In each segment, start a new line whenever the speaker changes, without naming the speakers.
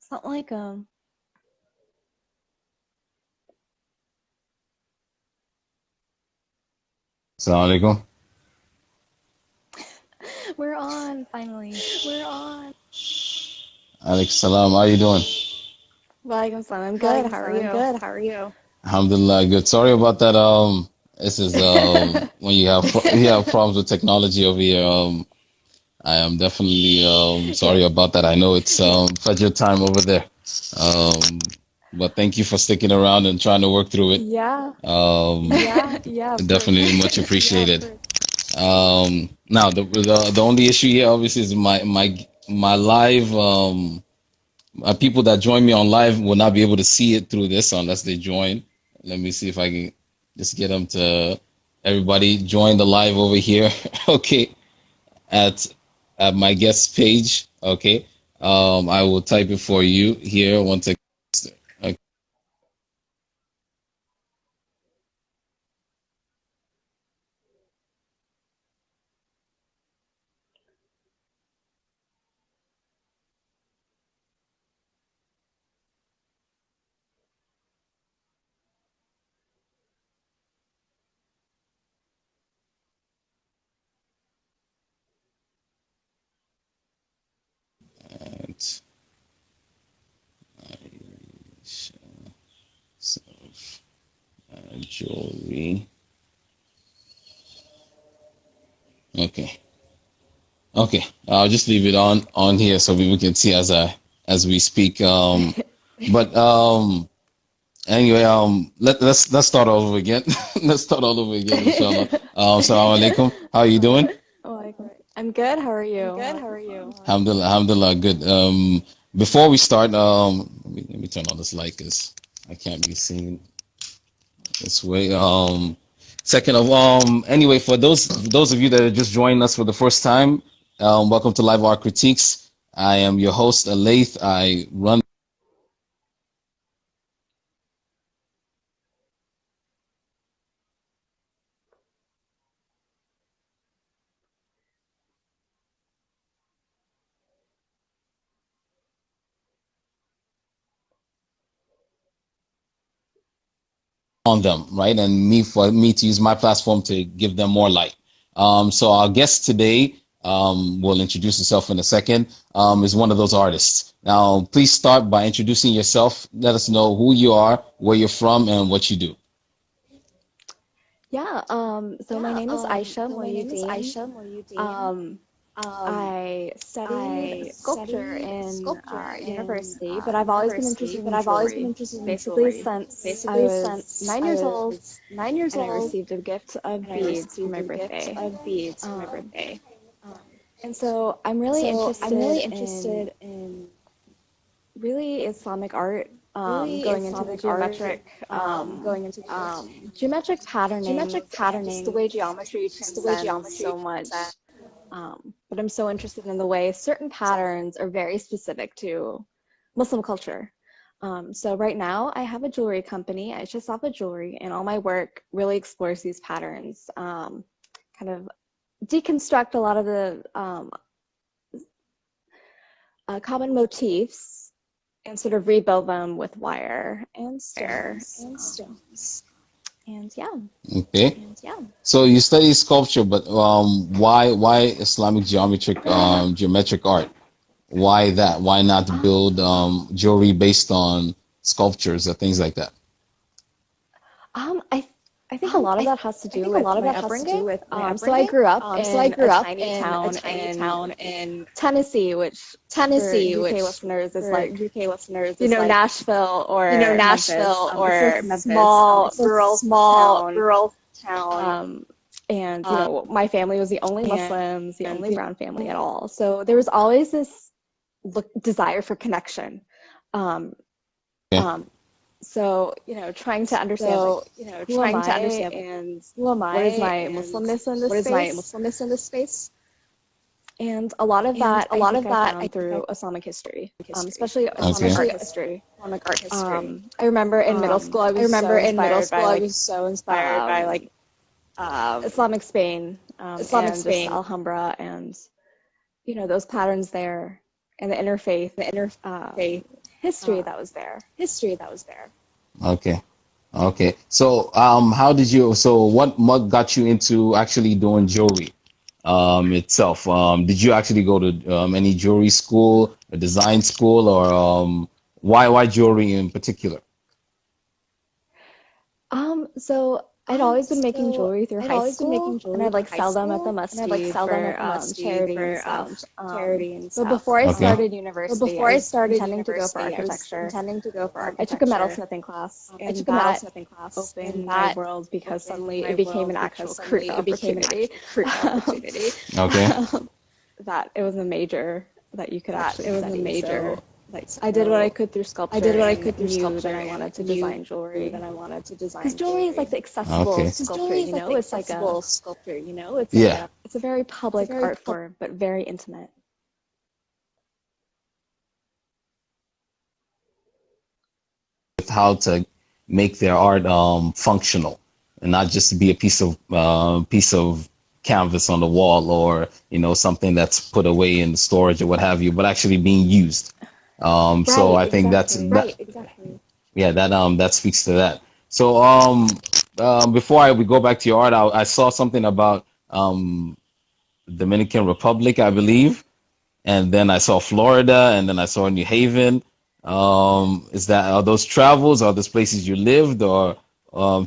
Something like
Assalamu alaikum.
we're on finally. We're on.
Alaikum salam. How you doing?
Walaikum salam. I'm good.
Walaikum
How are
salam. I'm
you?
good. How are you?
Alhamdulillah, good. Sorry about that. This is when you have problems with technology over here. I am definitely
Yeah.
sorry about that. I know it's Fajr time over there. Um, but thank you for sticking around and trying to work through it.
Yeah. Yeah, of course.
Definitely much appreciated. Now the only issue here obviously is my live people that join me on live will not be able to see it through this unless they join. Let me see if I can just get them to everybody join the live over here. Okay, at my guest page. Okay, I will type it for you here once I. Okay. Self jewelry. Okay. Okay. I'll just leave it on here so people can see as we speak. But anyway, let's start all over again. Let's start all over again, inshallah. Assalamu alaikum. How are you doing?
Walaikum. I'm good. How are
I'm
you?
good. How are you?
Alhamdulillah, alhamdulillah, good. Before we start, let me turn on this light because I can't be seen this way. Second of anyway, for those of you that are just joining us for the first time, welcome to Live Art Critiques. I am your host, Alaith. I run on them, right? And for me to use my platform to give them more light. So our guest today, will introduce himself in a second, is one of those artists. Now, please start by introducing yourself. Let us know who you are, where you're from, and what you do.
Yeah. So my name is Ayesha
So my name is
Moyuddin.
Ayesha Moyuddin.
Um,
Um,
I studied
I
sculpture
studied
in
sculpture in
university, but I've always been
university,
interested
but
in
I've always been
jewelry,
interested in
basically
jewelry.
since I
Basically,
was
since
9
I
years old,
was 9 years
and I
old,
received a gift of
and I
beads for
received
my
a gift
birthday.
of beads for my
Um,
birthday.
and so I'm really
So I'm really
interested in
interested in
really Islamic art,
really
going into the
Islamic art, going into
geometric
geometric
patterning, and just the
patterning,
way geometry
just the way
transcends
geometry
so
transcends.
much. But I'm so interested in the way certain patterns are very specific to Muslim culture. So right now I have a jewelry company, Ayesha Jewelry, and all my work really explores these patterns, kind of deconstruct a lot of the common motifs and sort of rebuild them with wire and stones. And yeah,
Okay.
And yeah,
So you study sculpture, but why Islamic geometric art? Why that? Why not
um,
build jewelry based on sculptures or things like that?
um, I I think a lot of that has to
I
do
think a
with
lot of
my
that has to do
upbringing.
with my
So I
upbringing.
grew up
So I
in a
grew up
tiny
in a
town
tiny
in
town in
Tennessee, which for
Tennessee,
UK
which
listeners is
for
like,
UK listeners is like,
Nashville or Memphis.
Nashville
It's a
or Memphis.
small
It's a
rural
small
town.
rural town,
Um, and
uh,
my family was the only
and
Muslims, the only
the
brown family at all. So there was always this desire for connection. Um,
Okay.
so trying to understand, like, who am
trying
I
to understand, like,
and
who am
what is
I
my
and
Muslimness in this
what is my
space.
Muslimness in this space?
And a lot of
And
that
a
I
lot
think
of
I
that I
found
think I
through Islamic history,
history,
especially Islamic
Okay.
art
especially
history.
Islamic art history.
I remember in middle school I
I
was so
remember in middle
inspired
school
by
I
like
was so inspired by
um,
like um,
Islamic Spain,
Islamic
and just
Spain,
Alhambra, and those patterns there, and the interfaith
the
um,
interfaith
history that was there.
Okay. Okay. So, how did you, so what got you into actually doing jewelry, itself? Did you actually go to, any jewelry school, a design school, or, why jewelry in particular?
So I'd always been making jewelry through high school, and I'd like sell them at the masjid for charity and stuff. But before I
Okay.
started university, I was intending to go for architecture. I took a metalsmithing class, and that opened my world because suddenly it became an actual career opportunity.
Okay.
That it was a major that you could actually study. So I did what I could through sculpture. And knew that I wanted to design jewelry. Because jewelry is like the accessible
Okay.
sculpture, you know? It's like a
Yeah.
it's a very public art form, but very intimate.
With how to make their art functional and not just be a piece of canvas on the wall, or something that's put away in the storage or what have you, but actually being used. So I think yeah, that speaks to that. So before we go back to your art, I saw something about Dominican Republic, I believe, and then I saw Florida, and then I saw New Haven. Are those travels? Are those places you lived, or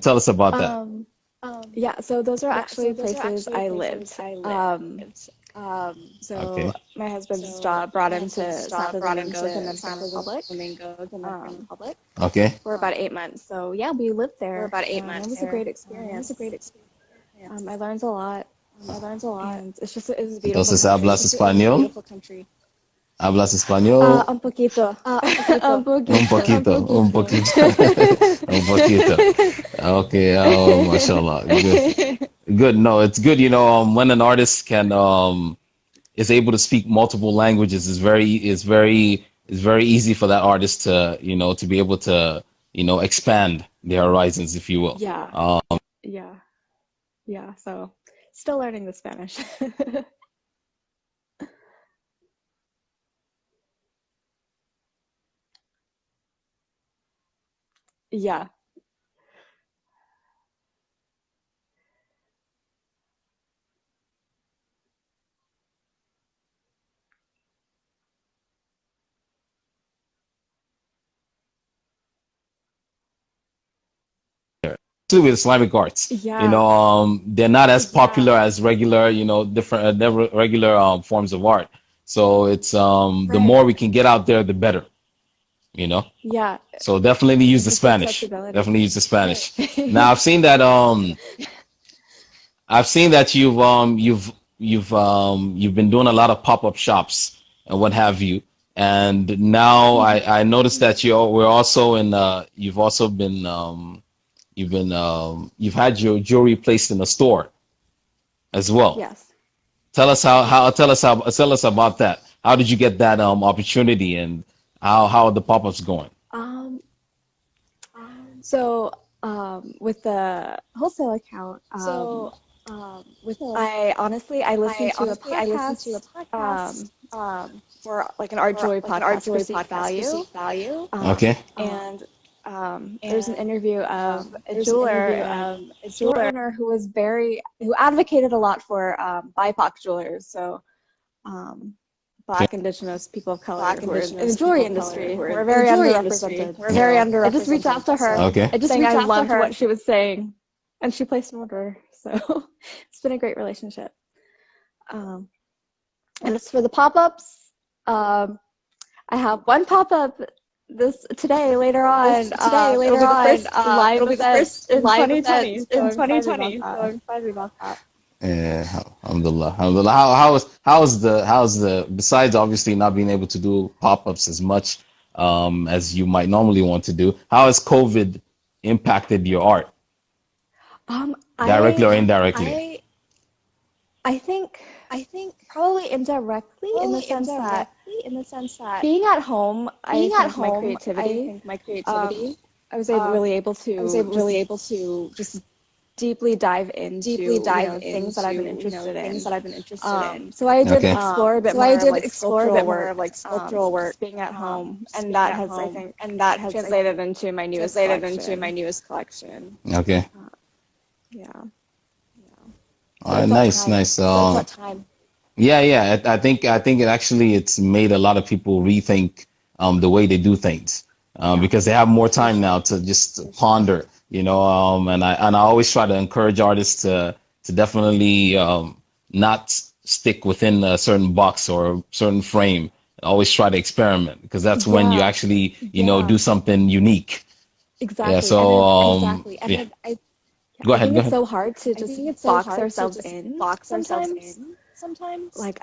tell us about that?
Yeah, so those are actually places I lived. So
Okay.
my husband's job brought him to Santo Domingo, Dominican Republic,
Okay.
for about 8 months. So yeah, we lived there. It was a great experience. I learned a lot. And it was a beautiful
Entonces,
country.
¿hablas español? ¿Hablas español?
Un poquito.
Un poquito, un poquito, un poquito. Okay, mashallah. Good. Good. No, it's good. When an artist is able to speak multiple languages, is very easy for that artist to, to be able to, expand their horizons, if you will.
Yeah. Yeah. So still learning the Spanish. Yeah.
With Islamic arts,
Yeah.
they're not as popular as regular, different regular forms of art. So it's the more we can get out there, the better.
Yeah.
So definitely use the
It's just
Spanish.
accessibility.
Definitely use the Spanish. Now I've seen that you've been doing a lot of pop-up shops and what have you. And now I noticed that we're also in you've had your jewelry placed in a store as well.
Yes.
Tell us tell us about that. How did you get that opportunity, and how are the pop-ups going?
So with the wholesale account, I listened to a podcast for like an art jewelry podcast, Perceived Value.
Okay.
And there's an interview of a jeweler, store owner who advocated a lot for BIPOC jewelers. So Black, Indigenous, people of color who are in the jewelry industry, who are very underrepresented. I just reached out to her.
Okay.
I loved what she was saying, and she placed an order. So it's been a great relationship. And as for the pop-ups, I have one pop-up later on. It'll be the first live event in 2020. So I'm excited about that.
Yeah, alhamdulillah. How's the besides obviously not being able to do pop-ups as much as you might normally want to do, how has COVID impacted your art? Directly or indirectly?
I think probably indirectly in the sense that being at home, I think my creativity. I was really able to just deeply dive into things that I've been interested in. So I did
Okay.
explore a bit more of like sculptural work, just being at home, and that has I think translated into my newest collection.
Okay.
Yeah.
All right. Nice. Nice. Yeah. I think it actually it's made a lot of people rethink the way they do things because they have more time now to just ponder. And I always try to encourage artists to definitely not stick within a certain box or a certain frame. Always try to experiment because that's when you actually do something unique.
Exactly.
Yeah. So yeah. Go ahead.
I think
Go
it's
ahead.
so hard to just box ourselves in sometimes. Like,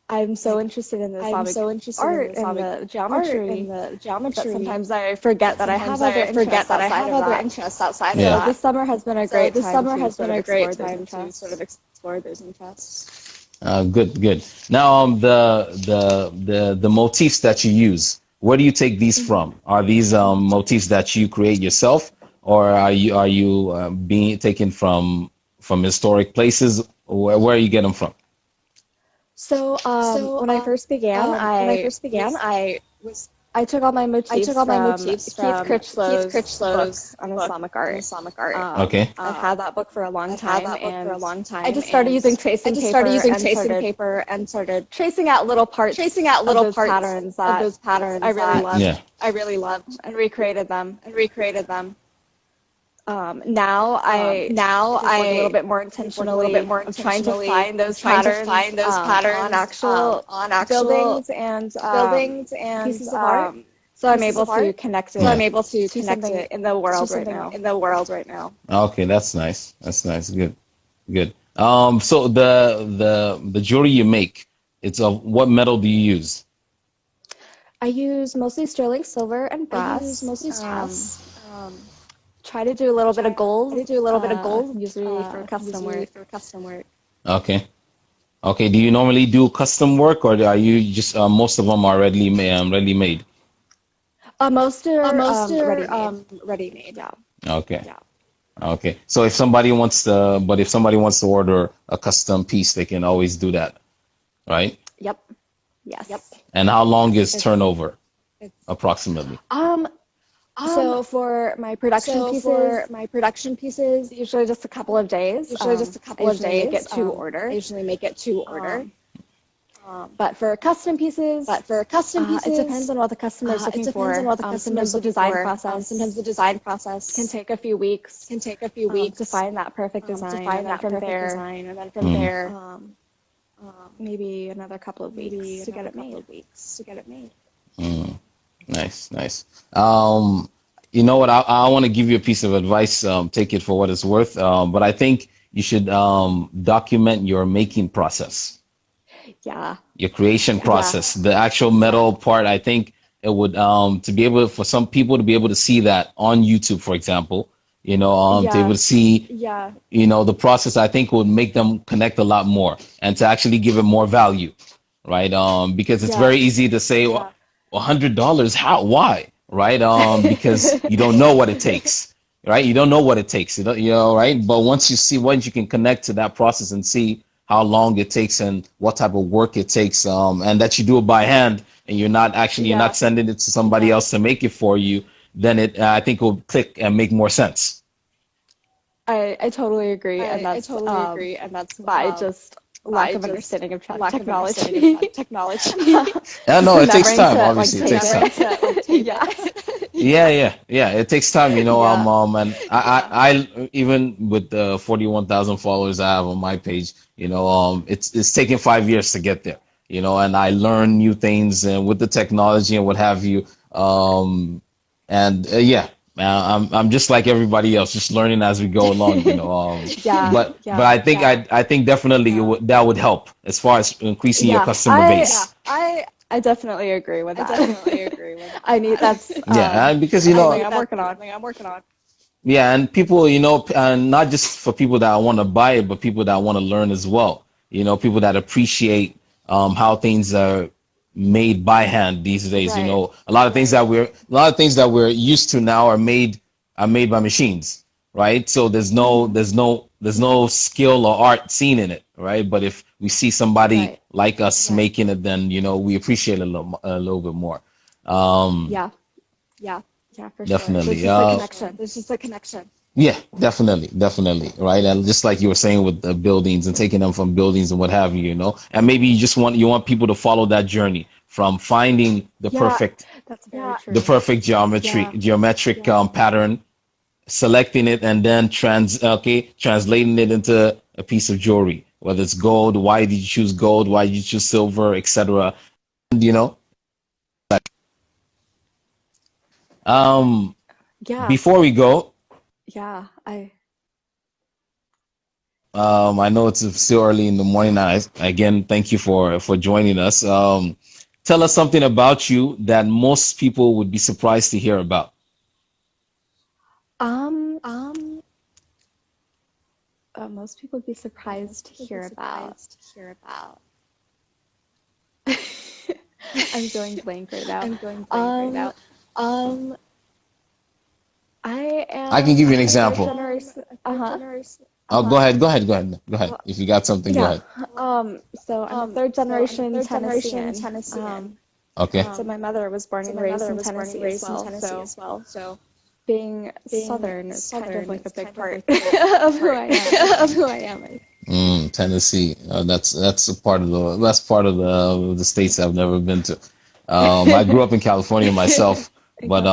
I'm so interested in the Islamic art and the geometry, but sometimes I forget that I have other interests outside of that.
Yeah.
So this summer has been a great time to sort of explore those interests.
Good. Now, the motifs that you use, where do you take these from? Are these motifs that you create yourself, or are you being taken from historic places? Where you get them from?
So when I first began, I took all my motifs from Keith Critchlow's book on Islamic art.
Okay.
I've had that book for a long time, and I just started using tracing paper and started tracing out little parts of those patterns that I really loved and recreated them. Now I work a little bit more intentionally. I'm trying to find those patterns on actual buildings and pieces of art. So I'm able to connect it. To something in the world right now.
Okay, that's nice. Good. So the jewelry you make, it's of what metal do you use?
I use mostly sterling silver and brass. Try to do a little bit of gold. Usually for custom work.
Okay. Do you normally do custom work, or are you just most of them are ready made?
Most are ready-made. Yeah.
Okay. So if somebody wants to order a custom piece, they can always do that, right?
Yep. Yes.
And how long is turnover, approximately?
So for my production pieces, usually just a couple of days. I usually make it to order. But for custom pieces, it depends on what the customer is looking for. Sometimes the design process can take a few weeks to find that perfect design, and then from there, maybe another couple of weeks to get it made.
Nice. You know what? I want to give you a piece of advice. Take it for what it's worth. But I think you should document your making process.
Yeah.
Your creation process, the actual metal part. I think it would for some people to be able to see that on YouTube, for example. To be able to see the process. I think would make them connect a lot more and to actually give it more value, right? Because it's very easy to say, well, $100. How? Why? Right? Because you don't know what it takes, right? You don't know what it takes, right? But once you can connect to that process and see how long it takes and what type of work it takes, and that you do it by hand and you're not sending it to somebody else to make it for you, then I think it will click and make more sense.
I totally agree, and that's by just lack of understanding of technology.
Yeah, no, it takes time. Obviously, it takes time. Yeah. It takes time, and I even with the 41,000 followers I have on my page, it's taken 5 years to get there, and I learn new things and with the technology and what have you, I'm just like everybody else, just learning as we go along, But I think definitely that would help as far as increasing your customer base.
I definitely agree with that. I need that's
and because
I'm working on.
Yeah, and people, and not just for people that want to buy it, but people that want to learn as well. People that appreciate how things are made by hand these days.
Right.
A lot of things that we're used to now are made by machines, right? So there's no skill or art seen in it, right? But if we see somebody like us making it, then we appreciate it a little bit more.
Yeah. Yeah, for
Definitely.
sure. There's just a connection. There's just a connection.
Yeah, definitely, right? And just like you were saying with the buildings and taking them from buildings and what have you, and maybe you want people to follow that journey from finding the perfect,
That's very true.
the perfect geometric pattern, selecting it, and then translating it into a piece of jewelry. Whether it's gold, why did you choose gold? Why did you choose silver, etc. Before we go, I know it's still early in the morning. Again, thank you for joining us. Tell us something about you that most people would be surprised to hear about.
Most people would be surprised to hear about. I'm going blank right now.
I can give you an example. Oh, go ahead. If you got something, go ahead.
So I'm a third generation Tennessean.
Okay.
So my mother was born and raised in Tennessee as well. So being Southern is kind of like a big part of who I am.
Tennessee. That's a part of the states I've never been to. I grew up in California myself, but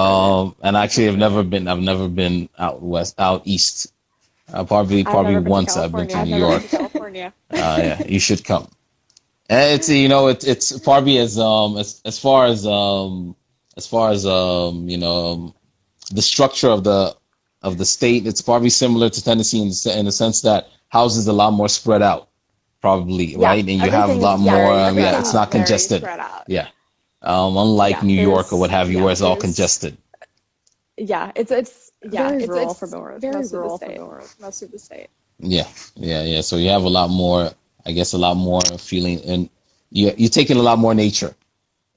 and actually I've never been out east. Probably once I've been to New York. Yeah, you should come. And it's probably as far as the structure of the state, it's probably similar to Tennessee in the sense that housing a lot more spread out, probably, right? And you have a lot more. It's not congested. Yeah, unlike New York or what have you, where it's all congested.
Yeah, it's rural for most of the state.
Yeah. So you have a lot more, I guess, feeling, and you're taking a lot more nature.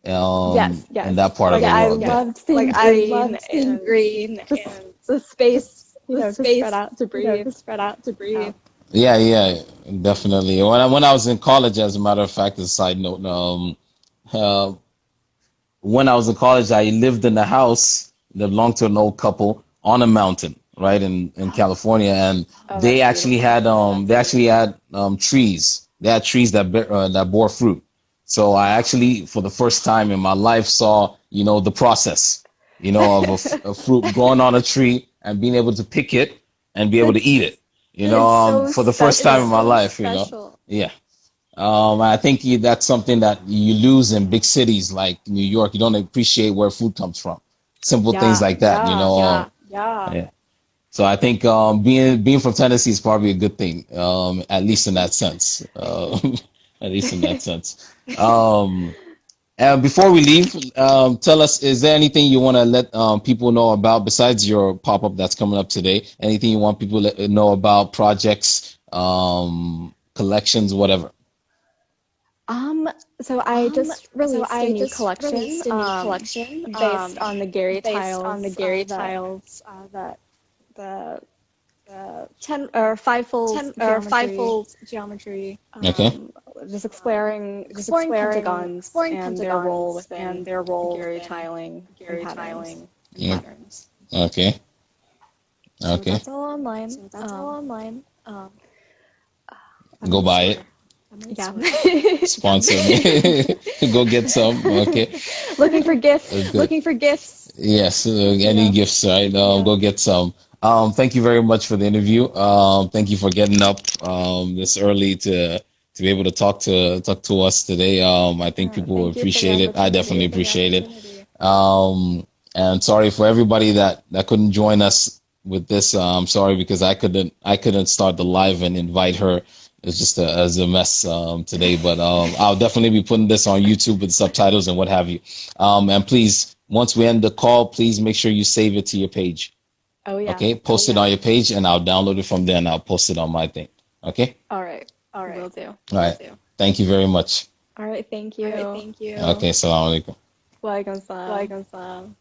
Yes.
In that part of the world.
I love seeing green and the space, spread out to breathe.
Yeah, definitely. When I was in college, as a matter of fact, as a side note, when I was in college, I lived in a house that belonged to an old couple on a mountain, right in California, and they actually had trees. They had trees that bore fruit. So I actually, for the first time in my life, saw the process, of a fruit growing on a tree and being able to pick it and be able to eat it. For the first time in my life, Yeah. I think that's something that you lose in big cities like New York. You don't appreciate where food comes from. Simple things like that, Yeah. So I think being from Tennessee is probably a good thing, at least in that sense. And before we leave, tell us, is there anything you want to let people know about besides your pop-up that's coming up today? Anything you want people to know about, projects, collections, whatever?
So I just released a new collection based on the Gary tiles, the 10 or fivefold geometry.
Okay.
Just exploring pentagons and their role within Gary tiling patterns.
Okay.
So that's all online.
Go buy it.
Yeah.
Sponsor me. Go get some. Okay.
Looking for gifts.
Yes. Any gifts, right? Go get some. Thank you very much for the interview. Thank you for getting up this early to be able to talk to us today. I think people will appreciate it. I definitely appreciate it. And sorry for everybody that couldn't join us with this. I'm sorry because I couldn't start the live and invite her. It's just a mess today, but I'll definitely be putting this on YouTube with subtitles and what have you. And please, once we end the call, please make sure you save it to your page.
Oh yeah.
Okay, post it on your page, and I'll download it from there, and I'll post it on my thing. Okay.
All right. Will do.
All right. Thank you very much.
All right. Thank you.
Okay. Assalamu alaikum.
Walaikum salam.